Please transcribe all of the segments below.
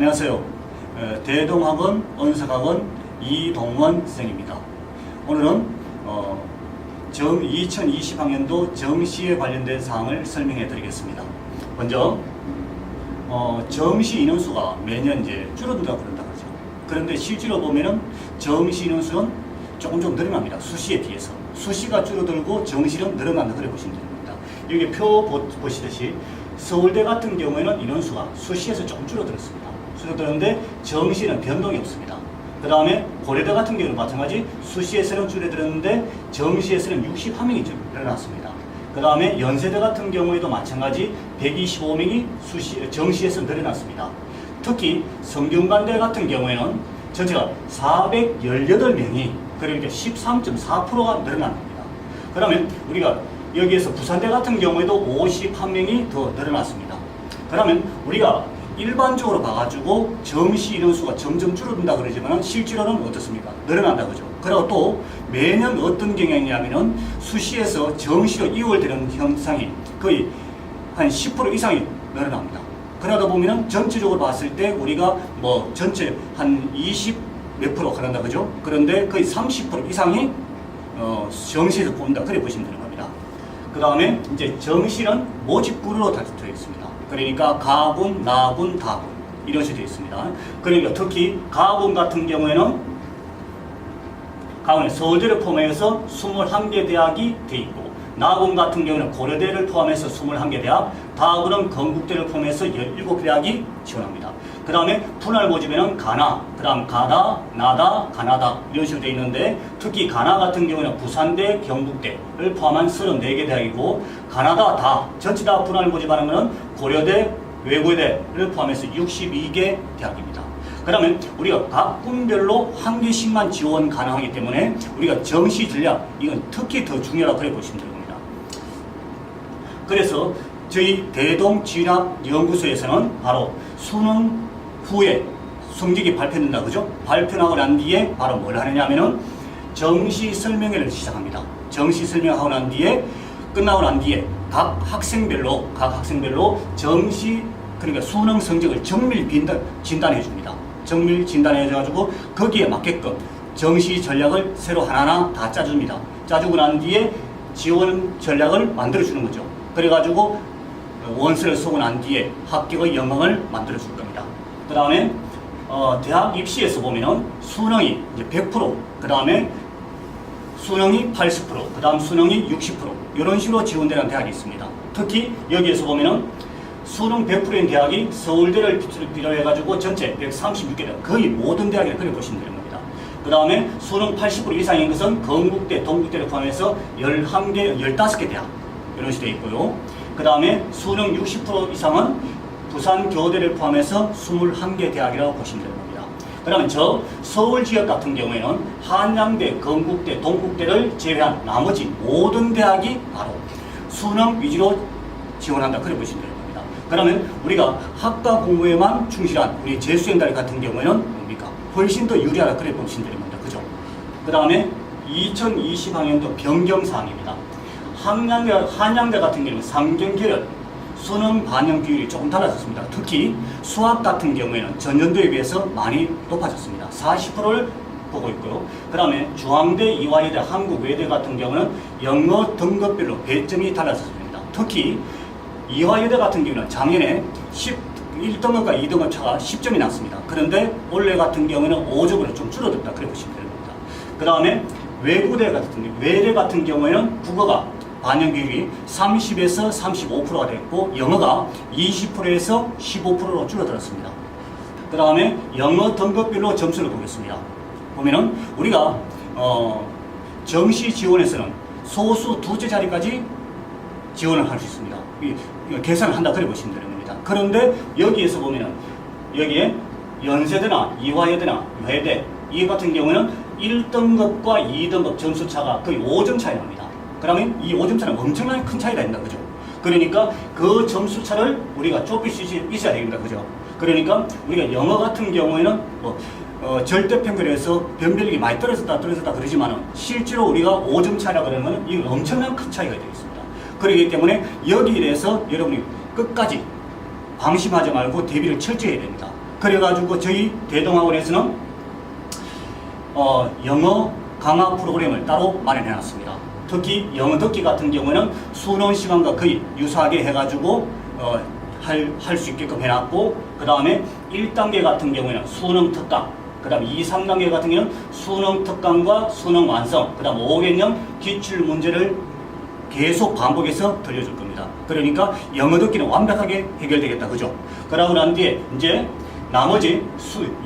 안녕하세요. 대동학원 언석학원 이동원 선생입니다. 오늘은 2020학년도 정시에 관련된 사항을 설명해 드리겠습니다. 먼저 정시 인원수가 매년 이제 줄어든다고 그런다 그러죠. 그런데 실제로 보면은 정시 인원수는 조금 늘어납니다. 수시에 비해서. 수시가 줄어들고 정시는 늘어난다 그래 보시면 됩니다. 여기 표 보시듯이 서울대 같은 경우에는 인원수가 수시에서 조금 줄어들었습니다. 줄어드는데 정시는 변동이 없습니다. 그 다음에 고려대 같은 경우는 마찬가지 수시에서는 줄어들었는데 정시에서는 61명이 늘어났습니다. 그 다음에 연세대 같은 경우에도 마찬가지 125명이 정시에서 늘어났습니다. 특히 성균관대 같은 경우에는 전체가 418명이 그러니까 13.4%가 늘어납니다. 그러면 우리가 여기에서 부산대 같은 경우에도 51명이 더 늘어났습니다. 그러면 우리가 일반적으로 봐가지고 정시 인원수가 점점 줄어든다 그러지만 실제로는 어떻습니까? 늘어난다 그죠? 그리고 또 매년 어떤 경향이냐면은 수시에서 정시로 이월되는 현상이 거의 한 10% 이상이 늘어납니다. 그러다 보면은 전체적으로 봤을 때 우리가 뭐 전체 한 20 몇 프로 그런다 그죠? 그런데 거의 30% 이상이 정시에서 뽑는다 그래 보시면 되는 겁니다. 그 다음에 이제 정시는 모집군으로 다 되어 있습니다. 그러니까 가군, 나군, 다군 이런 식으로 되어 있습니다. 그러니까 특히 가군 같은 경우에는 가군에 서울대를 포함해서 21개 대학이 되어 있고 나군 같은 경우는 고려대를 포함해서 21개 대학, 다군은 건국대를 포함해서 17개 대학이 지원합니다. 그 다음에 분할 모집에는 가나, 그 다음 가다, 나다, 가나다 이런 식으로 되어 있는데 특히 가나 같은 경우는 부산대, 경북대를 포함한 34개 대학이고 가나다, 다 전체 다 분할 모집하는 것은 고려대, 외고대를 포함해서 62개 대학입니다. 그러면 우리가 각 군별로 한 개씩만 지원 가능하기 때문에 우리가 정시 전략 이건 특히 더 중요하다고 그래 보시면 됩니다. 그래서 저희 대동진학연구소에서는 바로 수능 후에 성적이 발표된다 그죠? 발표하고 난 뒤에 바로 뭘 하느냐 하면은 정시 설명회를 시작합니다. 정시 설명하고 난 뒤에 끝나고 난 뒤에 각 학생별로 정시 그러니까 수능 성적을 정밀 진단해 줍니다. 정밀 진단해 줘가지고 거기에 맞게끔 정시 전략을 새로 하나하나 다 짜줍니다. 짜주고 난 뒤에 지원 전략을 만들어 주는 거죠. 그래가지고 원서를 쓰고 난 뒤에 합격의 영광을 만들어 줄 겁니다. 그 다음에 대학 입시에서 보면은 수능이 이제 100%, 그 다음에 수능이 80%, 그 다음 수능이 60% 이런 식으로 지원되는 대학이 있습니다. 특히 여기에서 보면은 수능 100%인 대학이 서울대를 비롯해 가지고 전체 136개 대학, 거의 모든 대학을 그려 보시면 되는 겁니다. 그 다음에 수능 80% 이상인 것은 건국대, 동국대를 포함해서 11개, 15개 대학 이런 식으로 되어 있고요. 그 다음에 수능 60% 이상은 부산교대를 포함해서 21개 대학이라고 보시면 되는 겁니다. 그러면 저 서울 지역 같은 경우에는 한양대, 건국대, 동국대를 제외한 나머지 모든 대학이 바로 수능 위주로 지원한다 그래 보시면 되는 겁니다. 그러면 우리가 학과 공부에만 충실한 우리 재수생들 같은 경우에는 뭡니까? 훨씬 더 유리하다 그래 보시면 되는 겁니다. 그죠? 그 다음에 2020학년도 변경사항입니다. 한양대 같은 경우는 상경계열 수능 반영 비율이 조금 달라졌습니다. 특히 수학 같은 경우에는 전년도에 비해서 많이 높아졌습니다. 40%를 보고 있고요. 그 다음에 중앙대, 이화여대, 한국외대 같은 경우는 영어 등급별로 배점이 달라졌습니다. 특히 이화여대 같은 경우는 작년에 1등급과 2등급 차가 10점이 났습니다. 그런데 올해 같은 경우는 5점으로 좀 줄어들었다 그래 보시면 됩니다. 그 다음에 외대 같은 경우에는 국어가 반영 비율이 30에서 35%가 됐고 영어가 20%에서 15%로 줄어들었습니다. 그 다음에 영어 등급별로 점수를 보겠습니다. 보면은 우리가 정시 지원에서는 소수 두째 자리까지 지원을 할 수 있습니다. 계산을 한다 그래 보시면 되는 겁니다. 그런데 여기에서 보면은 여기에 연세대나 이화여대나 외대 이 같은 경우는 1등급과 2등급 점수 차가 거의 5점 차이 납니다. 그러면 이 5점 차는 엄청나게 큰 차이가 있다 그죠? 그러니까 그 점수 차를 우리가 좁힐 수 있어야 됩니다. 그죠? 그러니까 우리가 영어 같은 경우에는 절대 평균에서 변별력이 많이 떨어졌다 그러지만은 실제로 우리가 5점 차이라 그러는 것은 이건 엄청난 큰 차이가 되겠습니다. 그렇기 때문에 여기에 대해서 여러분이 끝까지 방심하지 말고 대비를 철저히 해야 됩니다. 그래가지고 저희 대동학원에서는 영어 강화 프로그램을 따로 마련해 놨습니다. 특히 영어 듣기 같은 경우에는 수능 시간과 거의 유사하게 해가지고 할 수 있게끔 해놨고, 그 다음에 1단계 같은 경우에는 수능 특강, 그 다음 2, 3단계 같은 경우는 수능 특강과 수능 완성, 그 다음 5개년 기출 문제를 계속 반복해서 들려줄 겁니다. 그러니까 영어 듣기는 완벽하게 해결되겠다, 그죠? 그러고 난 뒤에 이제 나머지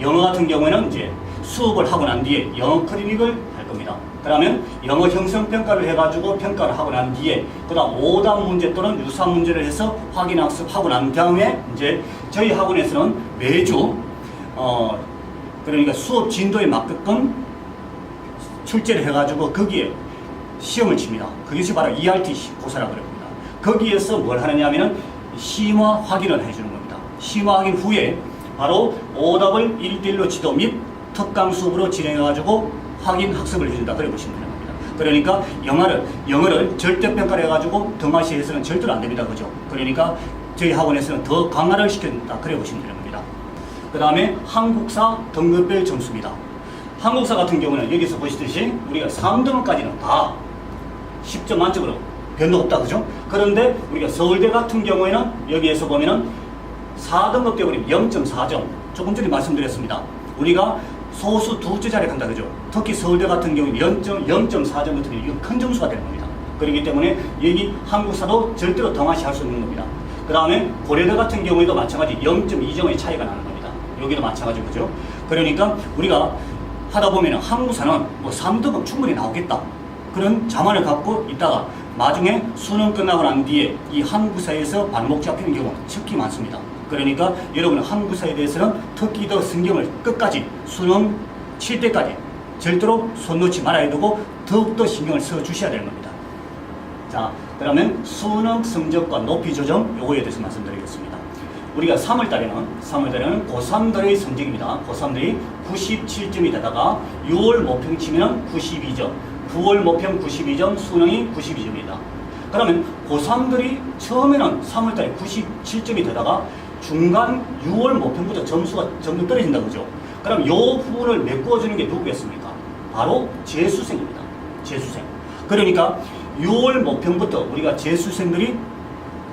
영어 같은 경우에는 이제 수업을 하고 난 뒤에 영어 클리닉을 할 겁니다. 그러면 영어 형성평가를 해가지고 평가를 하고 난 뒤에 그 다음 오답 문제 또는 유사 문제를 해서 확인학습하고 난 다음에 이제 저희 학원에서는 매주 그러니까 수업 진도에 맞게끔 출제를 해가지고 거기에 시험을 칩니다. 그것이 바로 ERT 고사라고 합니다. 거기에서 뭘 하느냐 하면은 심화 확인을 해주는 겁니다. 심화 확인 후에 바로 오답을 1대1로 지도 및 특강 수업으로 진행해가지고 확인 학습을 해준다. 그래 보시면 되는 겁니다. 그러니까 영어를 절대평가를 해가지고 등하시에서는 절대로 안 됩니다. 그죠? 그러니까 저희 학원에서는 더 강화를 시켜준다. 그래 보시면 되는 겁니다. 그 다음에 한국사 등급별 점수입니다. 한국사 같은 경우는 여기서 보시듯이 우리가 3등급까지는 다 10점 만점으로 변동 없다. 그죠? 그런데 우리가 서울대 같은 경우에는 여기에서 보면은 4등급 되어버리면 0.4점. 조금 전에 말씀드렸습니다. 우리가 소수 두째 자리에 간다. 그죠? 특히 서울대 같은 경우는 0.4점부터 이건 큰 점수가 되는 겁니다. 그렇기 때문에 여기 한국사도 절대로 등하시할 수 없는 겁니다. 그 다음에 고려대 같은 경우에도 마찬가지 0.2점의 차이가 나는 겁니다. 여기도 마찬가지. 그죠? 그러니까 우리가 하다 보면 한국사는 뭐 3등급 충분히 나오겠다. 그런 자만을 갖고 있다가 나중에 수능 끝나고 난 뒤에 이 한국사에서 발목 잡히는 경우가 특히 많습니다. 그러니까 여러분은 한국사에 대해서는 특히 더 신경을 끝까지 수능 칠 때까지 절대로 손 놓지 말아야 되고 더욱더 신경을 써 주셔야 되는 겁니다. 자, 그러면 수능 성적과 높이 조정 요거에 대해서 말씀드리겠습니다. 우리가 3월달에는 고3들의 성적입니다. 고3들이 97점이 되다가 6월 모평치면 92점, 9월 모평 92점, 수능이 92점입니다. 그러면 고3들이 처음에는 3월달에 97점이 되다가 중간 6월 모평부터 점수가 점점 떨어진다. 그죠? 그럼 이 부분을 메꿔주는 게 누구겠습니까? 바로 재수생입니다. 재수생. 그러니까 6월 모평부터 우리가 재수생들이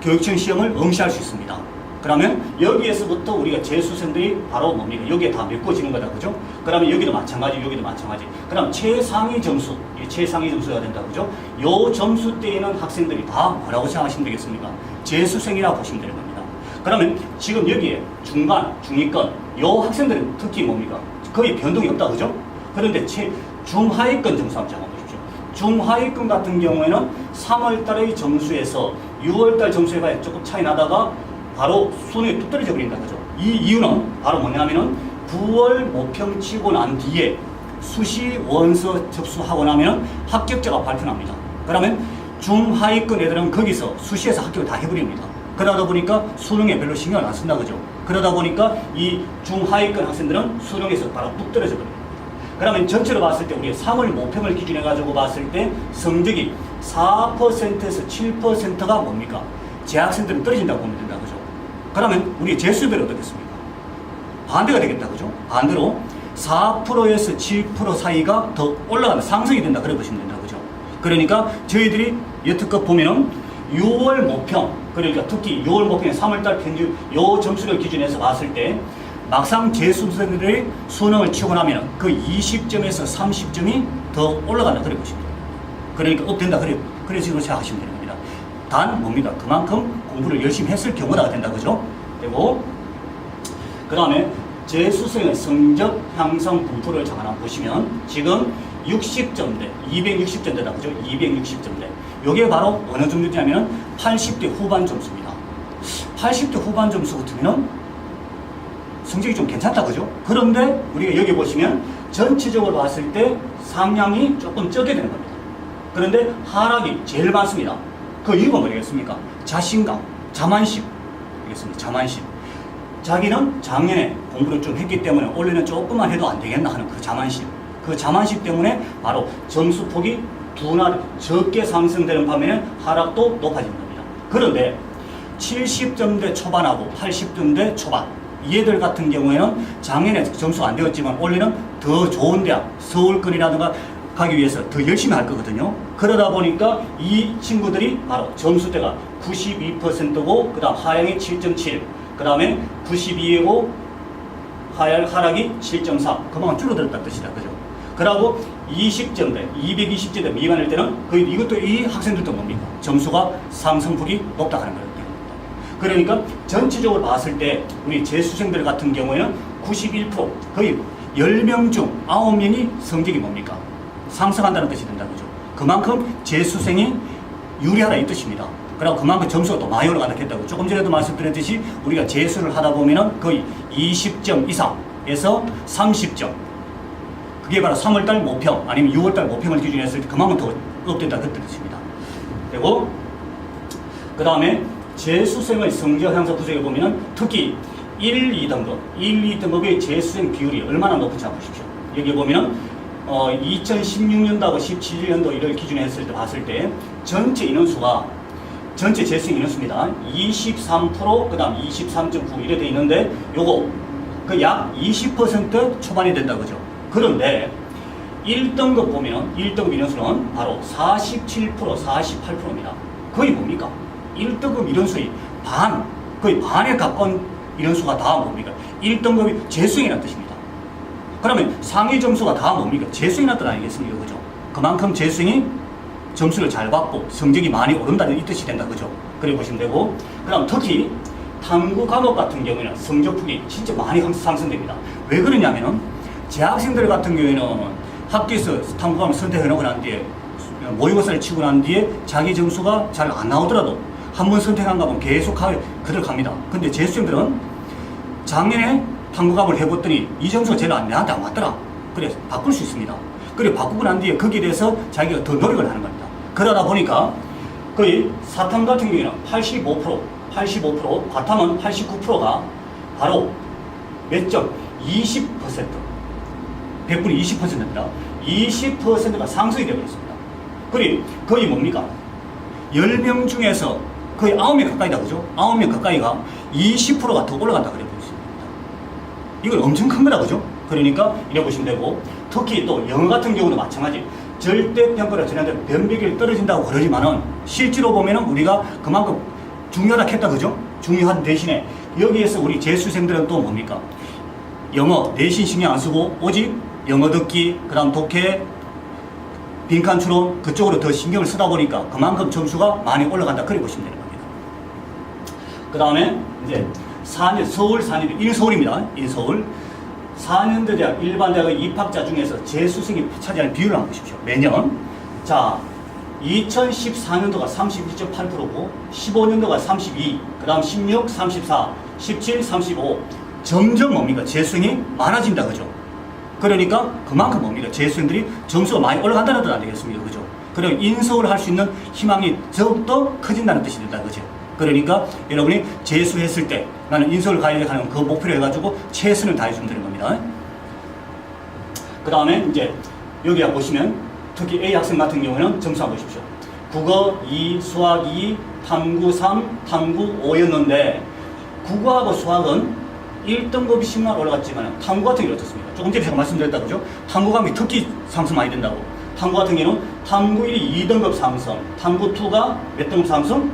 교육청 시험을 응시할 수 있습니다. 그러면 여기에서부터 우리가 재수생들이 바로 뭡니까? 여기에 다 메꿔지는 거다. 그죠? 그러면 여기도 마찬가지, 여기도 마찬가지. 그럼 최상위 점수, 최상위 점수가 된다. 그죠? 요 점수대에는 학생들이 다 뭐라고 생각하시면 되겠습니까? 재수생이라고 보시면 되는 겁니다. 그러면 지금 여기에 중간, 중위권, 요 학생들은 특히 뭡니까? 거의 변동이 없다. 그죠? 그런데 중하위권 점수 한번 잡아보십시오. 중하위권 같은 경우에는 3월달의 점수에서 6월달 점수에 봐야 조금 차이 나다가 바로 수능이 뚝 떨어져 버린다. 그죠? 이 이유는 바로 뭐냐면은 9월 모평 치고 난 뒤에 수시 원서 접수하고 나면 합격자가 발표납니다. 그러면 중하위권 애들은 거기서 수시에서 합격을 다 해버립니다. 그러다 보니까 수능에 별로 신경을 안 쓴다. 그죠? 그러다 보니까 이 중하위권 학생들은 수능에서 바로 뚝 떨어져 버립니다. 그러면 전체로 봤을 때 우리 3월 모평을 기준해 가지고 봤을 때 성적이 4%에서 7%가 뭡니까? 재학생들은 떨어진다고 보면 된다. 그죠? 그러면 우리 재수별은 어떻겠습니까? 반대가 되겠다. 그죠? 반대로 4%에서 7% 사이가 더 올라가는 상승이 된다. 그래 보시면 된다. 그죠? 그러니까 저희들이 여태껏 보면은 6월 모평, 그러니까 특히 6월 모평의 3월달 평균 요 점수를 기준해서 봤을 때 막상 재수생들이 수능을 치고 나면 그 20점에서 30점이 더 올라간다. 그래 보시면 됩니다. 그러니까 업된다. 그래 지금 생각하시면 되는 겁니다. 단 뭡니까? 그만큼 공부를 열심히 했을 경우가 된다. 그죠? 그리고 그 다음에 재수생의 성적 향상 분포를 잠깐 한번 보시면 지금 60점대, 260점대다. 그죠? 260점대. 요게 바로 어느 정도냐면 80대 후반 점수입니다. 80대 후반 점수 같으면은 성적이 좀 괜찮다. 그죠? 그런데 우리가 여기 보시면 전체적으로 봤을 때 상향이 조금 적게 되는 겁니다. 그런데 하락이 제일 많습니다. 그 이유가 뭐겠습니까? 자신감, 자만심. 알겠습니다. 자만심. 자기는 작년에 공부를 좀 했기 때문에 올해는 조금만 해도 안 되겠나 하는 그 자만심. 그 자만심 때문에 바로 점수폭이 둔화, 적게 상승되는 반면에 하락도 높아지는 겁니다. 그런데 70점대 초반하고 80점대 초반, 얘들 같은 경우에는 작년에 점수가 안 되었지만 올해는 더 좋은 대학, 서울권이라든가 가기 위해서 더 열심히 할 거거든요. 그러다 보니까 이 친구들이 바로 점수대가 92%고, 그 다음 하향이 7.7, 그 다음에 92이고, 하락이 7.3, 그만큼 줄어들었다는 뜻이다. 그죠? 그러고 20점대, 220점대 미만일 때는 거의 이것도 이 학생들도 뭡니까? 점수가 상승폭이 높다 하는 거예요. 그러니까 전체적으로 봤을 때 우리 재수생들 같은 경우에는 91%, 거의 10명 중 9명이 성적이 뭡니까? 상승한다는 뜻이 된다. 그죠? 그만큼 재수생이 유리하다 이 뜻입니다. 그리고 그만큼 점수가 또 많이 올라간다 했다고. 조금 전에도 말씀드렸듯이 우리가 재수를 하다 보면은 거의 20점 이상에서 30점. 그게 바로 3월달 모평 아니면 6월달 모평을 기준으로 했을 때 그만큼 더 업된다 그 뜻입니다. 그리고 그 다음에 재수생의 성적 향상 구조에 보면은 특히 1, 2등급, 1, 2등급의 재수생 비율이 얼마나 높은지 한번 보십시오. 여기 보면은 2016년도하고 17년도 이를 기준으로 했을 때 봤을 때 전체 인원수가 전체 재수생 인원수입니다. 23%, 그 다음 23.9 이래 돼 있는데 요거 그 약 20% 초반이 된다 그죠. 그런데 1등급 보면 1등급 인원수는 바로 47%, 48%입니다. 거의 뭡니까? 1등급 인원수의 반, 거의 반에 가까운 인원수가 다 뭡니까? 1등급이 재수생이라는 뜻입니다. 그러면 상위 점수가 다 뭡니까? 재수생이라는 뜻 아니겠습니까? 그죠? 그만큼 재수생이 점수를 잘 받고 성적이 많이 오른다는 이 뜻이 된다. 그죠? 그래 보시면 되고, 그 다음 특히 탐구 과목 같은 경우에는 성적폭이 진짜 많이 상승됩니다. 왜 그러냐면은 재학생들 같은 경우에는 학교에서 탐구 과목을 선택해놓고 난 뒤에 모의고사를 치고 난 뒤에 자기 점수가 잘 안 나오더라도 한 번 선택한 과목은 계속 그대로 갑니다. 근데 재수생들은 작년에 탐구 과목을 해봤더니 이 점수가 제일 나한테 안 맞더라. 그래 바꿀 수 있습니다. 그래 바꾸고 난 뒤에 거기에 대해서 자기가 더 노력을 하는 겁니다. 그러다 보니까 거의 사탐 같은 경우에는 85%, 과탐은 89%가 바로 몇 점? 20%. 100분이 20%입니다. 20%가 상승이 되어버렸습니다. 그리고 거의 뭡니까? 10명 중에서 거의 9명 가까이다. 그죠? 9명 가까이가 20%가 더 올라간다. 그래 보겠습니다. 이건 엄청 큰 거다. 그죠? 그러니까 이래 보시면 되고, 특히 또 영어 같은 경우도 마찬가지. 절대 평가를 전하는데 변별력이 떨어진다고 그러지만은 실제로 보면은 우리가 그만큼 중요하다 했다. 그죠? 중요한 대신에 여기에서 우리 재수생들은 또 뭡니까? 영어 내신 신경 안 쓰고 오직 영어 듣기, 그 다음 독해, 빈칸 추론 그쪽으로 더 신경을 쓰다 보니까 그만큼 점수가 많이 올라간다. 그래 보시면 되는 겁니다. 그 다음에 이제 4년, 서울 4년대, 1서울입니다. 1서울. 4년대 대학, 일반 대학의 입학자 중에서 재수생이 차지하는 비율을 한번 보십시오. 매년. 자, 2014년도가 32.8%고, 15년도가 32, 그 다음 16, 34, 17, 35. 점점 뭡니까? 재수생이 많아진다. 그죠? 그러니까 그만큼 뭡니까? 재수생들이 점수가 많이 올라간다는 뜻 아니겠습니까? 그죠? 그리고 인서울을 할 수 있는 희망이 더욱더 커진다는 뜻이 된다. 그죠? 그러니까 여러분이 재수했을 때 나는 인서울 가야 하는 그 목표를 해가지고 최선을 다해주면 되는 겁니다. 그 다음에 이제 여기 보시면 특히 A 학생 같은 경우는 점수 한번 보십시오. 국어 2, 수학 2, 탐구 3, 탐구 5였는데 국어하고 수학은 1등급이 10만 올라갔지만 탐구 같은 경우는 어떻습니까? 조금 전에 제가 말씀드렸다 그죠? 탐구 과목이 특히 상승 많이 된다고. 탐구 같은 경우는 탐구 1이 2등급 상승, 탐구 2가 몇 등급 상승?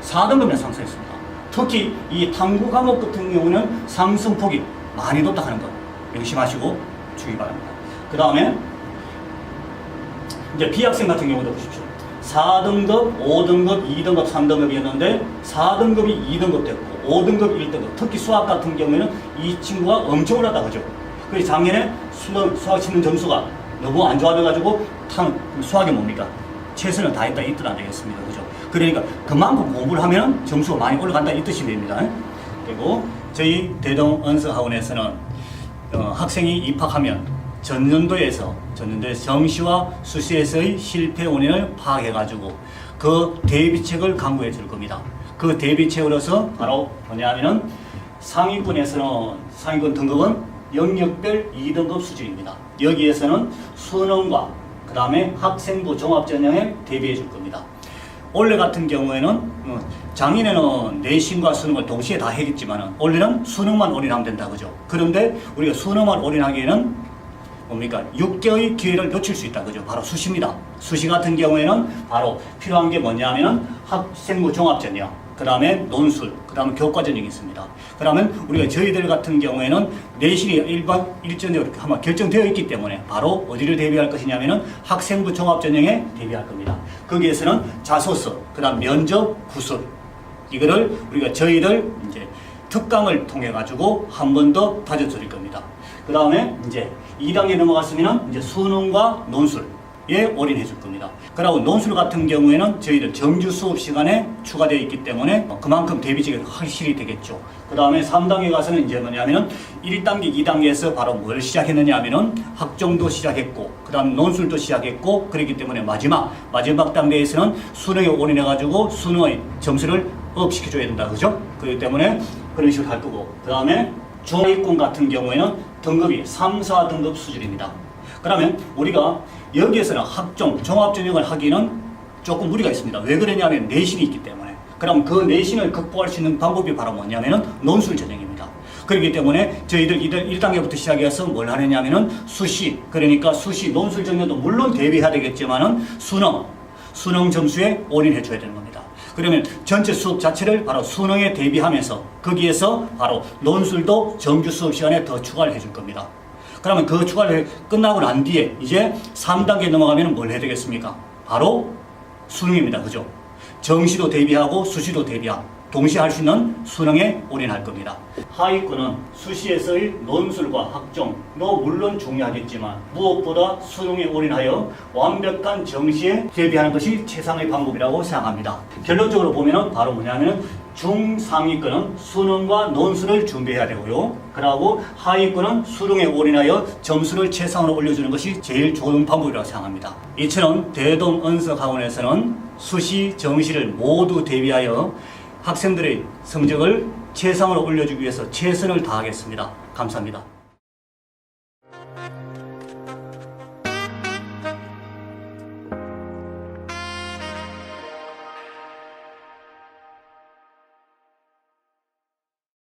4등급이나 상승했습니다. 특히 이 탐구 과목 같은 경우는 상승폭이 많이 높다 하는 것 명심하시고 주의 바랍니다. 그 다음에 이제 B 학생 같은 경우도 보십시오. 4등급, 5등급, 2등급, 3등급이었는데 4등급이 2등급 됐고 5등급, 1등급. 특히 수학 같은 경우에는 이 친구가 엄청 올랐다 그죠? 그래서 작년에 수학 치는 점수가 너무 안 좋아져가지고 수학이 뭡니까? 최선을 다했다 이 뜻 안 되겠습니까? 그죠? 그러니까 그만큼 공부를 하면 점수가 많이 올라간다 이 뜻이 됩니다. 그리고 저희 대동언서학원에서는 학생이 입학하면 전년도에 정시와 수시에서의 실패 원인을 파악해가지고 그 대비책을 강구해 줄 겁니다. 그 대비책으로서 바로 뭐냐면은 상위권에서는 상위권 등급은 영역별 2등급 수준입니다. 여기에서는 수능과 그 다음에 학생부 종합전형에 대비해 줄 겁니다. 원래 같은 경우에는 작년에는 내신과 수능을 동시에 다 했겠지만 원래는 수능만 올인하면 된다 그죠. 그런데 우리가 수능만 올인하기에는 뭡니까? 6개의 기회를 놓칠 수 있다 그죠. 바로 수시입니다. 수시 같은 경우에는 바로 필요한 게 뭐냐면은 학생부 종합전형, 그 다음에 논술, 그 다음에 교과전형이 있습니다. 그러면 우리가 저희들 같은 경우에는 내신이 일전적으로 아마 결정되어 있기 때문에 바로 어디를 대비할 것이냐면은 학생부 종합전형에 대비할 겁니다. 거기에서는 자소서, 그 다음 면접, 구술, 이거를 우리가 저희들 이제 특강을 통해 가지고 한 번 더 다져드릴 겁니다. 그 다음에 이제 2단계 넘어갔으면 이제 수능과 논술에 올인해 줄 겁니다. 그리고 논술 같은 경우에는 저희들 정규 수업 시간에 추가되어 있기 때문에 그만큼 대비책이 확실히 되겠죠. 그 다음에 3단계 가서는 이제 뭐냐면은 1단계, 2단계에서 바로 뭘 시작했느냐 하면은 학종도 시작했고, 그 다음 논술도 시작했고, 그렇기 때문에 마지막 단계에서는 수능에 올인해 가지고 수능의 점수를 업시켜줘야 된다. 그죠? 그렇기 때문에 그런 식으로 할 거고, 그 다음에 중하위권 같은 경우에는 등급이 3, 4등급 수준입니다. 그러면 우리가 여기에서는 학종, 종합전형을 하기는 조금 무리가 있습니다. 왜 그러냐면 내신이 있기 때문에. 그럼 그 내신을 극복할 수 있는 방법이 바로 뭐냐면은 논술 전형입니다. 그렇기 때문에 저희들 1단계부터 시작해서 뭘 하느냐면은 수시, 그러니까 수시 논술 전형도 물론 대비해야 되겠지만은 수능 점수에 올인해 줘야 되는 겁니다. 그러면 전체 수업 자체를 바로 수능에 대비하면서 거기에서 바로 논술도 정규 수업 시간에 더 추가를 해줄 겁니다. 그러면 그 추가를 끝나고 난 뒤에 이제 3단계 넘어가면 뭘 해야 되겠습니까? 바로 수능입니다. 그죠? 정시도 대비하고 수시도 동시에 할 수 있는 수능에 올인할 겁니다. 하위권은 수시에서의 논술과 학종도 물론 중요하겠지만 무엇보다 수능에 올인하여 완벽한 정시에 대비하는 것이 최상의 방법이라고 생각합니다. 결론적으로 보면은 바로 뭐냐면은 중상위권은 수능과 논술을 준비해야 되고요. 그리고 하위권은 수능에 올인하여 점수를 최상으로 올려주는 것이 제일 좋은 방법이라고 생각합니다. 이처럼 대동언석학원에서는 수시, 정시를 모두 대비하여 학생들의 성적을 최상으로 올려주기 위해서 최선을 다하겠습니다. 감사합니다.